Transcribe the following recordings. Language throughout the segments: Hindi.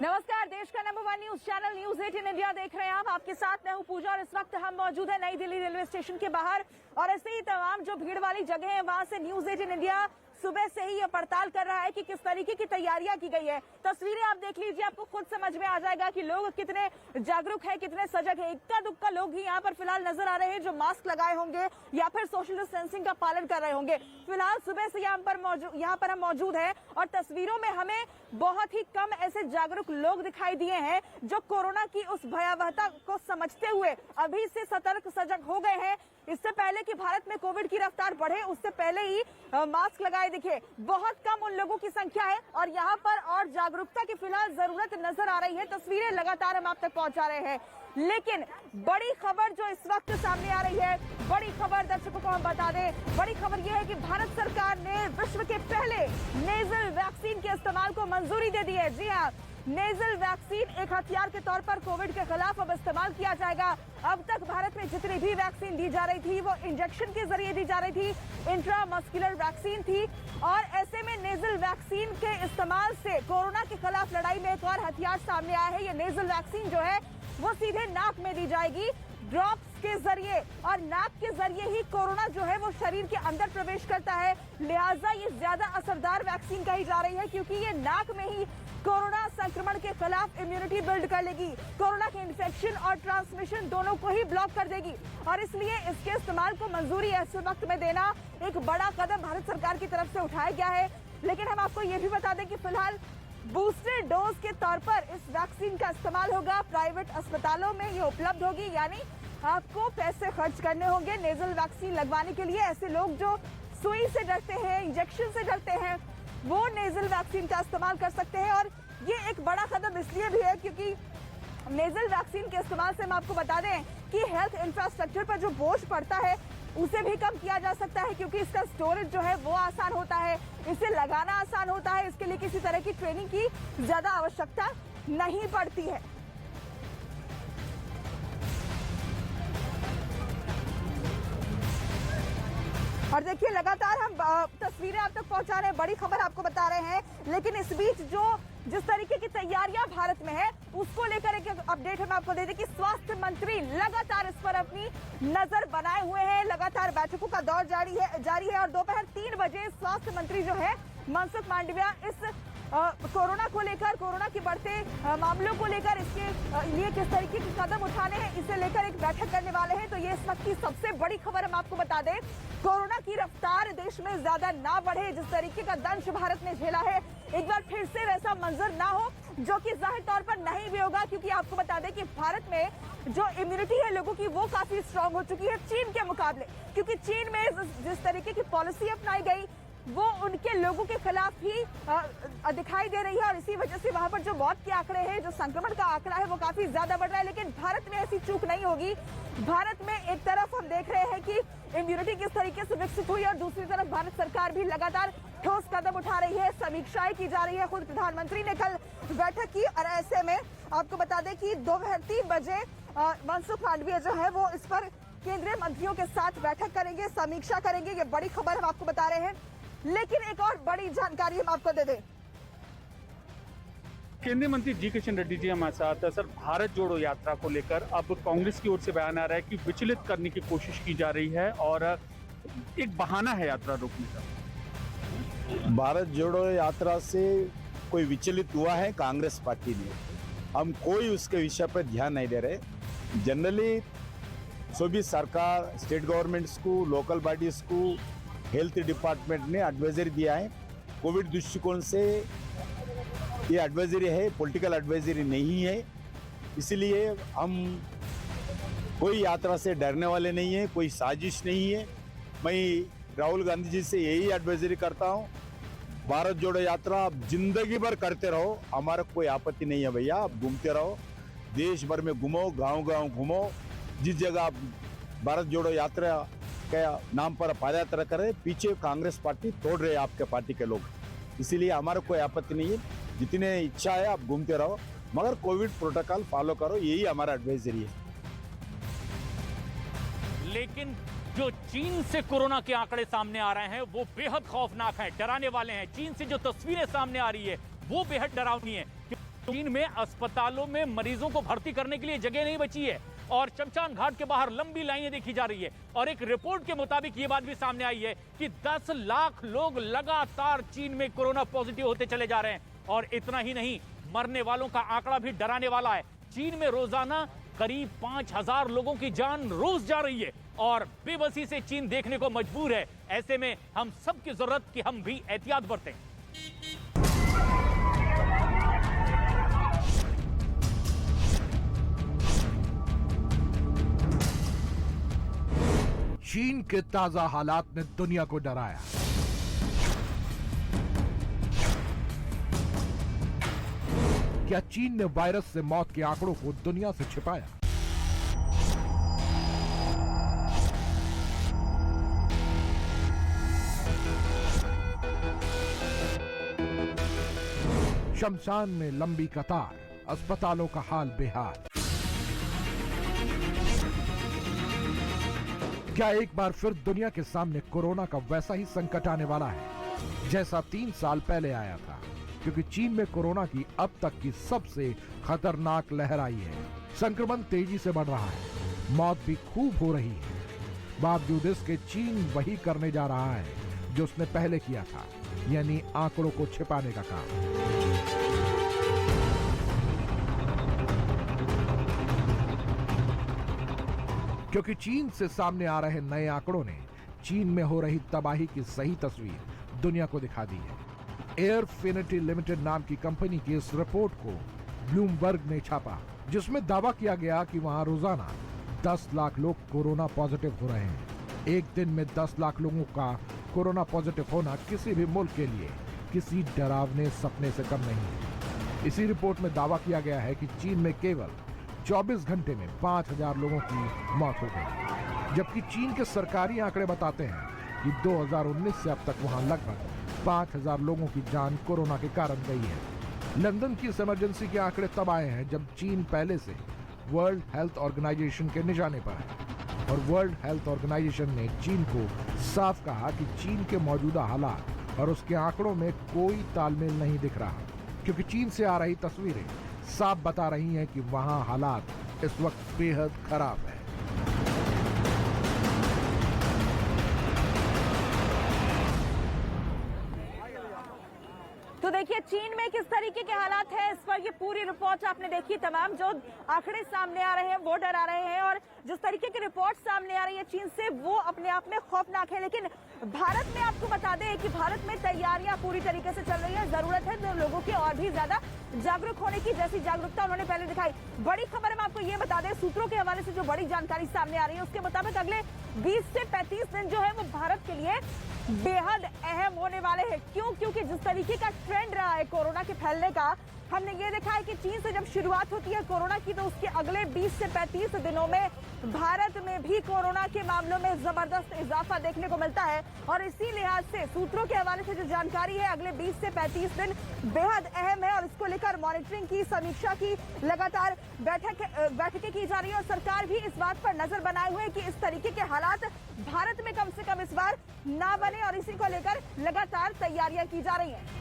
नमस्कार, देश का number 1 news channel news 18 India देख रहे हैं आप। आपके साथ मैं हूं पूजा और इस वक्त हम मौजूद है नई दिल्ली रेलवे स्टेशन के बाहर और ऐसे ही तमाम जो भीड़ वाली जगह है वहां से न्यूज 18 इंडिया सुबह से ही ये पड़ताल कर रहा है कि किस तरीके की तैयारियां की गई है। तस्वीरें आप देख लीजिए, आपको खुद समझ में आ जाएगा कि लोग कितने जागरूक है, कितने सजग है। इक्का दुक्का लोग ही यहाँ पर फिलहाल नजर आ रहे हैं जो मास्क लगाए होंगे या फिर सोशल डिस्टेंसिंग का पालन कर रहे होंगे। फिलहाल सुबह से यहाँ पर हम मौजूद हैं और तस्वीरों में हमें बहुत ही कम ऐसे जागरूक लोग दिखाई दिए हैं जो कोरोना की उस भयावहता को समझते हुए अभी से सतर्क सजग हो गए हैं। इससे पहले कि भारत में कोविड की रफ्तार बढ़े उससे पहले ही मास्क लगाए दिखे। बहुत कम उन लोगों की संख्या है और यहाँ पर और जागरूकता की फिलहाल जरूरत नजर आ रही है। तस्वीरें लगातार हम आप तक पहुंचा रहे हैं, लेकिन बड़ी खबर जो इस वक्त सामने आ रही है, बड़ी खबर दर्शकों को हम बता दें। बड़ी खबर यह है कि भारत सरकार ने विश्व के पहले नेजल वैक्सीन के इस्तेमाल को मंजूरी दे दी है। जी हाँ, नेजल वैक्सीन एक हथियार के तौर पर कोविड के खिलाफ अब इस्तेमाल किया जाएगा। अब तक भारत में जितनी भी वैक्सीन दी जा रही थी वो इंजेक्शन के जरिए दी जा रही थी, इंट्रामस्कुलर वैक्सीन थी और ऐसे में नेजल वैक्सीन के इस्तेमाल से कोरोना के खिलाफ लड़ाई में एक और हथियार सामने आया है। ये नेजल वैक्सीन जो है वो सीधे नाक में दी जाएगी ड्रॉप्स के जरिए और नाक के जरिए ही कोरोना जो है वो शरीर के अंदर प्रवेश करता है। लिहाजा ये ज्यादा असरदार वैक्सीन कही जा रही है क्योंकि ये नाक में ही कोरोना संक्रमण के खिलाफ इम्यूनिटी बिल्ड कर लेगी, कोरोना के इन्फेक्शन और ट्रांसमिशन दोनों को ही ब्लॉक कर देगी और इसलिए इसके इस्तेमाल को मंजूरी ऐसे वक्त में देना एक बड़ा कदम भारत सरकार की तरफ से उठाया गया है। लेकिन हम आपको ये भी बता दें कि फिलहाल बूस्टर डोज के तौर पर इस वैक्सीन का इस्तेमाल होगा। प्राइवेट अस्पतालों में ये उपलब्ध होगी, यानी आपको पैसे खर्च करने होंगे नेजल वैक्सीन लगवाने के लिए। ऐसे लोग जो सुई से डरते हैं, इंजेक्शन से डरते हैं, वो नेजल वैक्सीन का इस्तेमाल कर सकते हैं और ये एक बड़ा कदम इसलिए भी है क्योंकि नेजल वैक्सीन के इस्तेमाल से हम आपको बता दें कि हेल्थ इंफ्रास्ट्रक्चर पर जो बोझ पड़ता है उसे भी कम किया जा सकता है क्योंकि इसका स्टोरेज जो है वो आसान होता है, इसे लगाना आसान होता है। इसके लिए किसी तरह की ट्रेनिंग की ज्यादा आवश्यकता नहीं पड़ती है। और देखिए लगातार हम तस्वीरें आप तक पहुंचा रहे हैं, बड़ी खबर आपको बता रहे हैं, लेकिन इस बीच जिस तरीके की तैयारियां भारत में है उसको लेकर एक अपडेट हम आपको दे दें कि स्वास्थ्य मंत्री लगातार इस पर अपनी नजर बनाए हुए हैं। लगातार बैठकों का दौर जारी है और दोपहर 3 बजे स्वास्थ्य मंत्री जो है मनसुख मांडविया इस कोरोना को लेकर, कोरोना के बढ़ते मामलों को लेकर इसके लिए किस तरीके के कदम उठाने हैं इसे लेकर एक बैठक करने वाले हैं। तो ये इस वक्त की सबसे बड़ी खबर हम आपको बता दें, कोरोना की रफ्तार देश में ज्यादा ना बढ़े, जिस तरीके का दंश भारत ने झेला है एक बार फिर से वैसा मंजर ना हो, जो कि जाहिर तौर पर नहीं भी होगा क्योंकि आपको बता दें कि भारत में जो इम्यूनिटी है लोगों की वो काफी स्ट्रांग हो चुकी है चीन के मुकाबले, क्योंकि चीन में जिस तरीके की पॉलिसी अपनाई गई वो उनके लोगों के खिलाफ ही दिखाई दे रही है और इसी वजह से वहां पर जो मौत के आंकड़े हैं, जो संक्रमण का आंकड़ा है वो काफी ज्यादा बढ़ रहा है। लेकिन भारत में ऐसी चूक नहीं होगी। भारत में एक तरफ हम देख रहे हैं कि इम्यूनिटी किस तरीके से विकसित हुई और दूसरी तरफ भारत सरकार भी लगातार ठोस कदम उठा रही है, समीक्षाएं की जा रही है। खुद प्रधानमंत्री ने कल बैठक की और ऐसे में आपको बता दें कि दोपहर 3 बजे मनसुख मांडविया जो है वो इस पर केंद्रीय मंत्रियों के साथ बैठक करेंगे, समीक्षा करेंगे। ये बड़ी खबर हम आपको बता रहे हैं, लेकिन एक और बड़ी जानकारी हम आपको दे दें। केंद्रीय मंत्री जी किशन रेड्डी जी हमारे साथ है। सर, भारत जोड़ो यात्रा को लेकर अब कांग्रेस की ओर से बयान आ रहा है कि विचलित करने की कोशिश की जा रही है और एक बहाना है यात्रा रोकने का। भारत जोड़ो यात्रा से कोई विचलित हुआ है कांग्रेस पार्टी ने, हम कोई उसके विषय पर ध्यान नहीं दे रहे। जनरली सभी सरकार, स्टेट गवर्नमेंट्स को, लोकल बॉडीज को, हेल्थ डिपार्टमेंट ने एडवाइजरी दिया है। कोविड दृष्टिकोण से ये एडवाइजरी है, पॉलिटिकल एडवाइजरी नहीं है। इसलिए हम कोई यात्रा से डरने वाले नहीं है, कोई साजिश नहीं है। मैं राहुल गांधी जी से यही एडवाइजरी करता हूँ, भारत जोड़ो यात्रा आप जिंदगी भर करते रहो, हमारा कोई आपत्ति नहीं है भैया। आप घूमते रहो, देश भर में घूमो, गांव-गांव घूमो, जिस जगह आप भारत जोड़ो यात्रा के नाम पर पदयात्रा करें, पीछे कांग्रेस पार्टी तोड़ रहे हैं आपके पार्टी के लोग। इसीलिए हमारा कोई आपत्ति नहीं है, जितने इच्छा है आप घूमते रहो, मगर कोविड प्रोटोकॉल फॉलो करो, यही हमारा एडवाइजरी है। लेकिन जो चीन से कोरोना के आंकड़े सामने आ रहे हैं वो बेहद खौफनाक हैं, डराने वाले हैं। चीन से जो तस्वीरें सामने आ रही है वो बेहद डरावनी है। चीन में अस्पतालों में मरीजों को भर्ती करने के लिए जगह नहीं बची है और शमशान घाट के बाहर लंबी लाइनें देखी जा रही है। और एक रिपोर्ट के मुताबिक ये बात भी सामने आई है कि 10 लाख लोग लगातार चीन में कोरोना पॉजिटिव होते चले जा रहे हैं। और इतना ही नहीं, मरने वालों का आंकड़ा भी डराने वाला है। चीन में रोजाना करीब 5000 लोगों की जान रोज जा रही है और बेबसी से चीन देखने को मजबूर है। ऐसे में हम सबकी जरूरत कि हम भी एहतियात बरतें। चीन के ताजा हालात ने दुनिया को डराया। क्या चीन ने वायरस से मौत के आंकड़ों को दुनिया से छिपाया? शमशान में लंबी कतार, अस्पतालों का हाल बेहाल। क्या एक बार फिर दुनिया के सामने कोरोना का वैसा ही संकट आने वाला है जैसा 3 साल पहले आया था? क्योंकि चीन में कोरोना की अब तक की सबसे खतरनाक लहर आई है। संक्रमण तेजी से बढ़ रहा है, मौत भी खूब हो रही है। बावजूद इसके चीन वही करने जा रहा है जो उसने पहले किया था, यानी आंकड़ों को छिपाने का काम। क्योंकि चीन से सामने आ रहे नए आंकड़ों ने चीन में हो रही तबाही की सही तस्वीर दुनिया को दिखा दी है। एयरफिनिटी लिमिटेड नाम की कंपनी की इस रिपोर्ट को ब्लूमबर्ग ने छापा, जिसमें दावा किया गया कि वहां रोजाना 10 लाख लोग कोरोना पॉजिटिव हो रहे हैं। एक दिन में 10 लाख लोगों का कोरोना पॉजिटिव होना किसी भी मुल्क के लिए किसी डरावने सपने से कम नहीं है। इसी रिपोर्ट में दावा किया गया है कि चीन में केवल 24 घंटे में 5000 लोगों की मौत हो गई, जबकि चीन के सरकारी आंकड़े बताते हैं कि 2019 से अब तक वहां लगभग 5000 लोगों की जान कोरोना के कारण गई है। लंदन की इस इमरजेंसी के आंकड़े तब आए हैं जब चीन पहले से वर्ल्ड हेल्थ ऑर्गेनाइजेशन के निशाने पर है और वर्ल्ड हेल्थ ऑर्गेनाइजेशन ने चीन को साफ कहा कि चीन के मौजूदा हालात और उसके आंकड़ों में कोई तालमेल नहीं दिख रहा, क्योंकि चीन से आ रही तस्वीरें साफ बता रही हैं कि वहां हालात इस वक्त बेहद खराब है। तो देखिए चीन में किस तरीके के हालात है, इस पर ये पूरी रिपोर्ट आपने देखी। तमाम जो आंकड़े सामने आ रहे हैं वो डरा रहे हैं और जिस तरीके की रिपोर्ट सामने आ रही है चीन से वो अपने आप में खौफनाक है। लेकिन भारत में आपको बता दें कि भारत में तैयारियां पूरी तरीके से चल रही है। जरूरत है तो लोगों की और भी ज्यादा जागरूक होने की, जैसी जागरूकता उन्होंने पहले दिखाई। बड़ी खबर हम आपको ये बता दें, सूत्रों के हवाले से जो बड़ी जानकारी सामने आ रही है उसके मुताबिक अगले 20 से 35 दिन जो है वो भारत के लिए बेहद अहम होने वाले हैं। क्यों? क्योंकि जिस तरीके का ट्रेंड रहा है कोरोना के फैलने का, हमने ये देखा है कि चीन से जब शुरुआत होती है कोरोना की तो उसके अगले 20 से 35 दिनों में भारत में भी कोरोना के मामलों में जबरदस्त इजाफा देखने को मिलता है। और इसी लिहाज से सूत्रों के हवाले से जो जानकारी है, अगले 20 से 35 दिन बेहद अहम है और इसको लेकर मॉनिटरिंग की, समीक्षा की लगातार बैठकें की जा रही है और सरकार भी इस बात पर नजर बनाए हुए कि इस तरीके के हालात भारत में कम से कम इस बार ना बने और इसी को लेकर लगातार तैयारियां की जा रही हैं।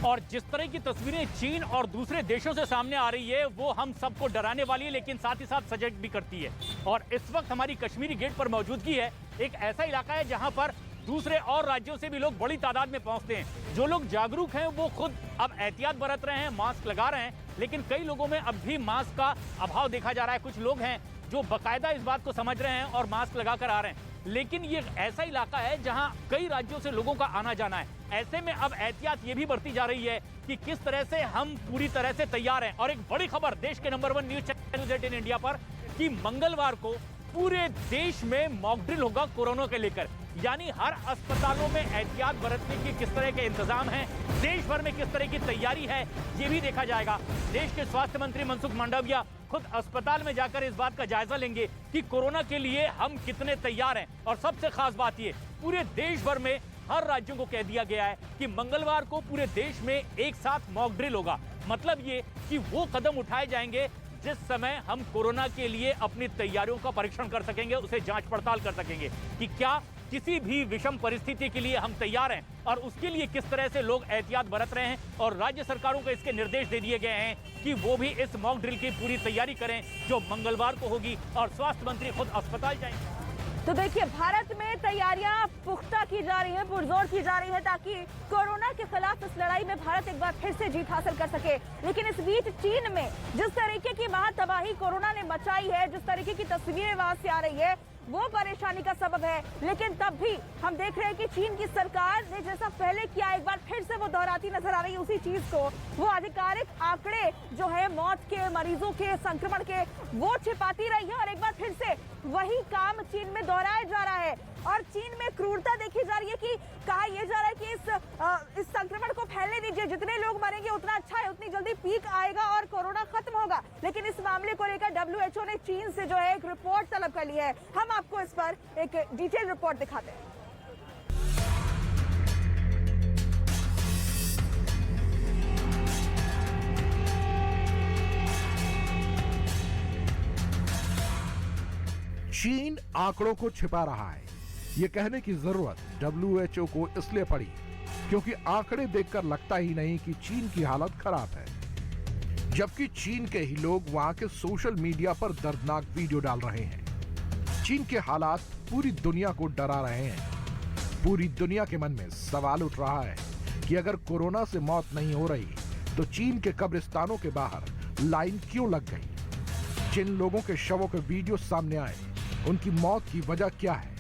और जिस तरह की तस्वीरें चीन और दूसरे देशों से सामने आ रही है वो हम सबको डराने वाली है, लेकिन साथ ही साथ सजग भी करती है। और इस वक्त हमारी कश्मीरी गेट पर मौजूदगी है, एक ऐसा इलाका है जहां पर दूसरे और राज्यों से भी लोग बड़ी तादाद में पहुंचते हैं। जो लोग जागरूक हैं वो खुद अब एहतियात बरत रहे हैं, मास्क लगा रहे हैं, लेकिन कई लोगों में अब भी मास्क का अभाव देखा जा रहा है। कुछ लोग हैं जो बाकायदा इस बात को समझ रहे हैं और मास्क लगाकर आ रहे हैं, लेकिन ये ऐसा इलाका है जहां कई राज्यों से लोगों का आना जाना है। ऐसे में अब एहतियात ये भी बरती जा रही है कि किस तरह से हम पूरी तरह से तैयार हैं। और एक बड़ी खबर देश के number 1 news channel news 18 India पर कि मंगलवार को पूरे देश में मॉक ड्रिल होगा कोरोना के लेकर, यानी हर अस्पतालों में एहतियात बरतने के किस तरह के इंतजाम हैं, देश भर में किस तरह की तैयारी है, ये भी देखा जाएगा। देश के स्वास्थ्य मंत्री मनसुख मांडविया खुद अस्पताल में जाकर इस बात का जायजा लेंगे कि कोरोना के लिए हम कितने तैयार हैं। और सबसे खास बात ये, पूरे देश भर में हर राज्यों को कह दिया गया है कि मंगलवार को पूरे देश में एक साथ मॉक ड्रिल होगा। मतलब ये कि वो कदम उठाए जाएंगे जिस समय हम कोरोना के लिए अपनी तैयारियों का परीक्षण कर सकेंगे, उसे जांच पड़ताल कर सकेंगे कि क्या किसी भी विषम परिस्थिति के लिए हम तैयार हैं और उसके लिए किस तरह से लोग एहतियात बरत रहे हैं और राज्य सरकारों को इसके निर्देश दे दिए गए हैं कि वो भी इस मॉक ड्रिल की पूरी तैयारी करें जो मंगलवार को होगी और स्वास्थ्य मंत्री खुद अस्पताल जाएंगे। तो देखिए, भारत में तैयारियां पुख्ता की जा रही है, पुरजोर की जा रही है ताकि कोरोना के खिलाफ इस लड़ाई में भारत एक बार फिर से जीत हासिल कर सके। लेकिन इस बीच चीन में जिस तरीके की महातबाही कोरोना ने मचाई है, जिस तरीके की तस्वीरें वहां से आ रही है, वो परेशानी का सबब है। लेकिन तब भी हम देख रहे हैं कि चीन की सरकार ने जैसा पहले किया, एक बार फिर से वो दोहराती नजर आ रही है उसी चीज को। वो आधिकारिक आंकड़े जो है मौत के, मरीजों के, संक्रमण के, वो छिपाती रही है और एक बार फिर से वही काम चीन में दोहराया जा रहा है। और चीन में क्रूरता देखी जा रही है कि कहा यह जा रहा है कि इस संक्रमण को फैलने दीजिए, जितने लोग मरेंगे उतना अच्छा है, उतनी जल्दी पीक आएगा और कोरोना खत्म होगा। लेकिन इस मामले को लेकर WHO ने चीन से जो है एक रिपोर्ट तलब कर ली है। हम आपको इस पर एक डिटेल रिपोर्ट दिखाते हैं। चीन आंकड़ों को छिपा रहा है, ये कहने की जरूरत WHO को इसलिए पड़ी क्योंकि आंकड़े देखकर लगता ही नहीं कि चीन की हालत खराब है, जबकि चीन के ही लोग वहां के सोशल मीडिया पर दर्दनाक वीडियो डाल रहे हैं। चीन के हालात पूरी दुनिया को डरा रहे हैं। पूरी दुनिया के मन में सवाल उठ रहा है कि अगर कोरोना से मौत नहीं हो रही तो चीन के कब्रिस्तानों के बाहर लाइन क्यों लग गई? जिन लोगों के शवों के वीडियो सामने आए, उनकी मौत की वजह क्या है?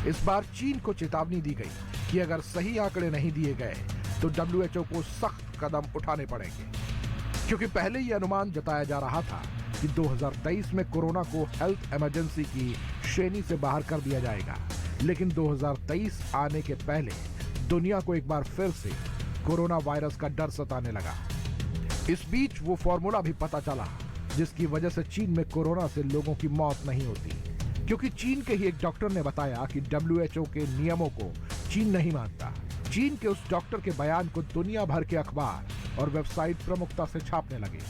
इस बार चीन को चेतावनी दी गई कि अगर सही आंकड़े नहीं दिए गए तो WHO को सख्त कदम उठाने पड़ेंगे, क्योंकि पहले यह अनुमान जताया जा रहा था कि 2023 में कोरोना को हेल्थ इमरजेंसी की श्रेणी से बाहर कर दिया जाएगा। लेकिन 2023 आने के पहले दुनिया को एक बार फिर से कोरोना वायरस का डर सताने लगा। इस बीच वो फॉर्मूला भी पता चला जिसकी वजह से चीन में कोरोना से लोगों की मौत नहीं होती, क्योंकि चीन के ही एक डॉक्टर ने बताया कि WHO के नियमों को चीन नहीं मानता। चीन के उस डॉक्टर के बयान को दुनिया भर के अखबार और वेबसाइट प्रमुखता से छापने लगे।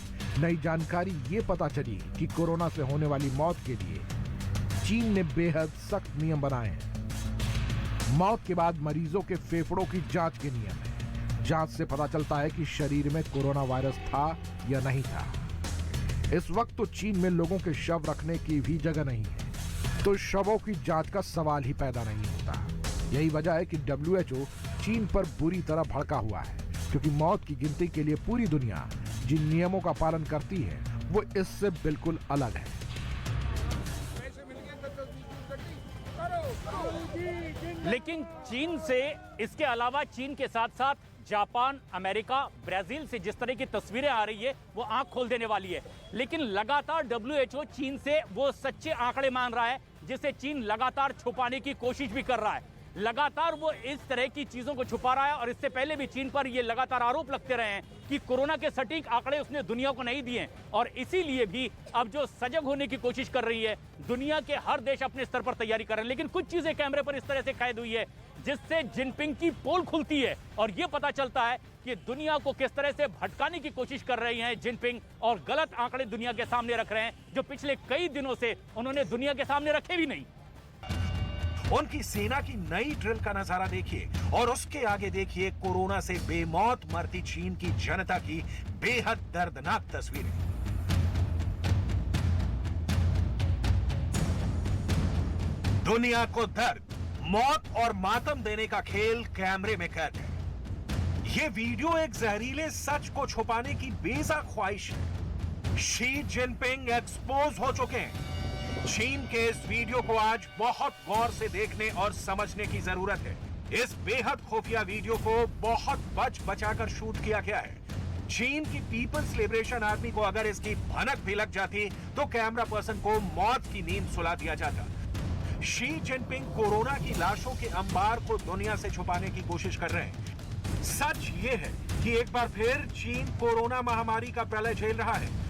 नई जानकारी ये पता चली कि कोरोना से होने वाली मौत के लिए चीन ने बेहद सख्त नियम बनाए हैं। मौत के बाद मरीजों के फेफड़ों की जांच के नियम है। जांच से पता चलता है कि शरीर में कोरोना वायरस था या नहीं था। इस वक्त तो चीन में लोगों के शव रखने की भी जगह नहीं है, तो शवों की जांच का सवाल ही पैदा नहीं होता। यही वजह है कि WHO चीन पर बुरी तरह भड़का हुआ है, क्योंकि मौत की गिनती के लिए पूरी दुनिया जिन नियमों का पालन करती है वो इससे बिल्कुल अलग है। लेकिन चीन से इसके अलावा चीन के साथ साथ जापान, अमेरिका, ब्राजील से जिस तरह की तस्वीरें आ रही है वो आंख खोल देने वाली है। लेकिन लगातार WHO चीन से वो सच्चे आंकड़े मांग रहा है जिसे चीन लगातार छुपाने की कोशिश भी कर रहा है। लगातार वो इस तरह की चीजों को छुपा रहा है और इससे पहले भी चीन पर ये लगातार आरोप लगते रहे हैं कि कोरोना के सटीक आंकड़े उसने दुनिया को नहीं दिए और इसीलिए भी अब जो सजग होने की कोशिश कर रही है, दुनिया के हर देश अपने स्तर पर तैयारी कर रहे हैं। लेकिन कुछ चीजें कैमरे पर इस तरह से कैद हुई है जिससे जिनपिंग की पोल खुलती है और ये पता चलता है कि दुनिया को किस तरह से भटकाने की कोशिश कर रही हैं जिनपिंग और गलत आंकड़े दुनिया के सामने रख रहे हैं जो पिछले कई दिनों से उन्होंने दुनिया के सामने रखे भी नहीं। उनकी सेना की नई ड्रिल का नजारा देखिए और उसके आगे देखिए कोरोना से बेमौत मरती चीन की जनता की बेहद दर्दनाक तस्वीरें। दुनिया को दर्द, मौत और मातम देने का खेल कैमरे में कैद है। यह वीडियो एक जहरीले सच को छुपाने की बेजा ख्वाहिश है। शी जिनपिंग एक्सपोज हो चुके हैं। चीन के इस वीडियो को आज बहुत गौर से देखने और समझने की जरूरत है। इस बेहद खुफिया वीडियो को बहुत बच बचाकर शूट किया गया है। चीन की पीपल्स लिबरेशन आर्मी को अगर इसकी भनक भी लग जाती तो कैमरा पर्सन को मौत की नींद सुला दिया जाता। शी जिनपिंग कोरोना की लाशों के अंबार को दुनिया से छुपाने की कोशिश कर रहे हैं। सच ये है कि एक बार फिर चीन कोरोना महामारी का प्रलय झेल रहा है।